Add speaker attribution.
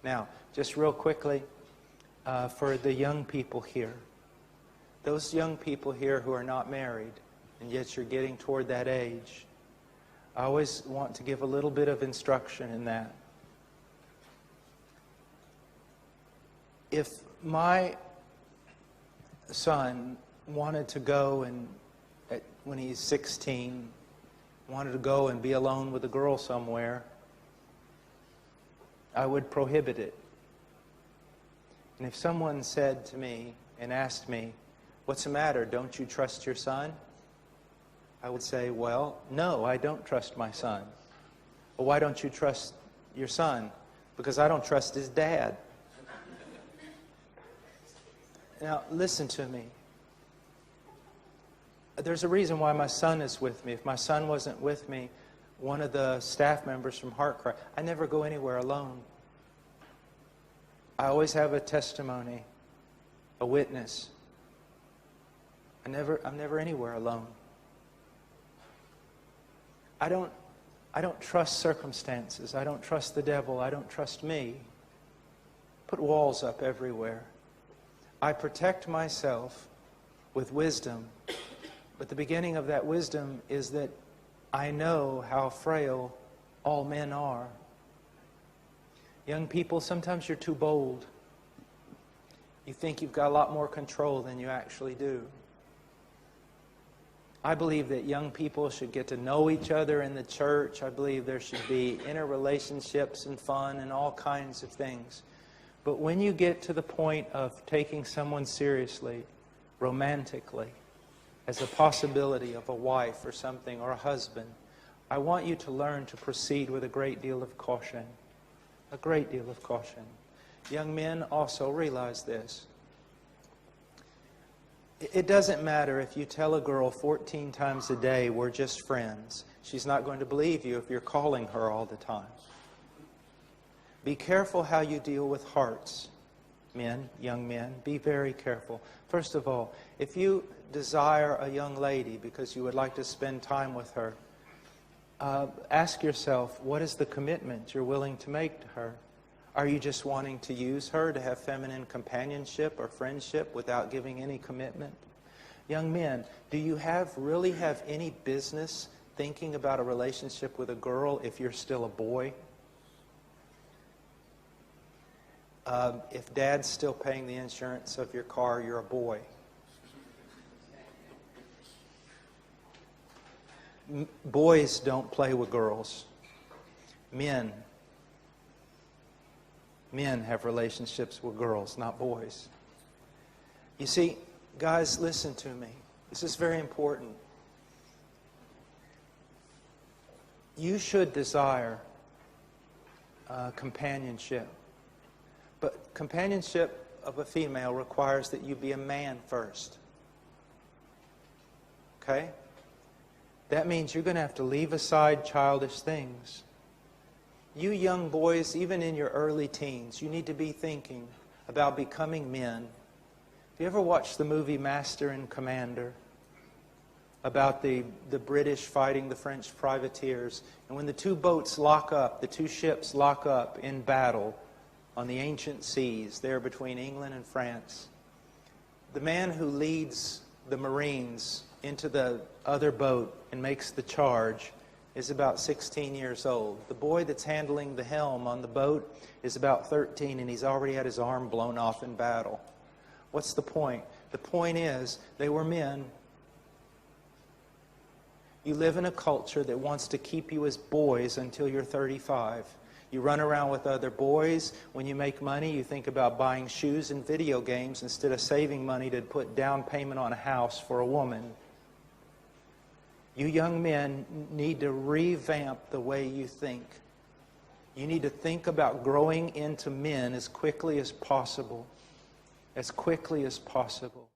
Speaker 1: Now, just real quickly, for the young people here, those young people here who are not married, and yet you're getting toward that age, I always want to give a little bit of instruction in that. If my son wanted to go and, when he's 16, wanted to go and be alone with a girl somewhere, I would prohibit it. And if someone said to me and asked me, "What's the matter? Don't you trust your son?" I would say, "Well, no, I don't trust my son." "Well, why don't you trust your son?" "Because I don't trust his dad." Now, listen to me. There's a reason why my son is with me. If my son wasn't with me, one of the staff members from Heartcry, I never go anywhere alone. I always have a testimony, a witness. I'm never anywhere alone. I don't trust circumstances. I don't trust the devil. I don't trust me. Put walls up everywhere. I protect myself with wisdom. But the beginning of that wisdom is that I know how frail all men are. Young people, sometimes you're too bold. You think you've got a lot more control than you actually do. I believe that young people should get to know each other in the church. I believe there should be interrelationships and fun and all kinds of things. But when you get to the point of taking someone seriously, romantically, as a possibility of a wife or something, or a husband, I want you to learn to proceed with a great deal of caution. A great deal of caution. Young men also realize this. It doesn't matter if you tell a girl 14 times a day, "We're just friends." She's not going to believe you if you're calling her all the time. Be careful how you deal with hearts. Men, young men, be very careful. First of all, if you desire a young lady because you would like to spend time with her, ask yourself, what is the commitment you're willing to make to her? Are you just wanting to use her to have feminine companionship or friendship without giving any commitment? Young men, do you really have any business thinking about a relationship with a girl if you're still a boy? If dad's still paying the insurance of your car, you're a boy. Boys don't play with girls. Men have relationships with girls, not boys. You see, guys, listen to me. This is very important. You should desire companionship. But companionship of a female requires that you be a man first. Okay? That means you're going to have to leave aside childish things. You young boys, even in your early teens, you need to be thinking about becoming men. Have you ever watched the movie Master and Commander? About the British fighting the French privateers. And when the two boats lock up, the two ships lock up in battle on the ancient seas there between England and France, the man who leads the Marines into the other boat and makes the charge is about 16 years old. The boy that's handling the helm on the boat is about 13, and he's already had his arm blown off in battle. What's the point? The point is, they were men. You live in a culture that wants to keep you as boys until you're 35. You run around with other boys. When you make money, you think about buying shoes and video games instead of saving money to put down payment on a house for a woman. You young men need to revamp the way you think. You need to think about growing into men as quickly as possible. As quickly as possible.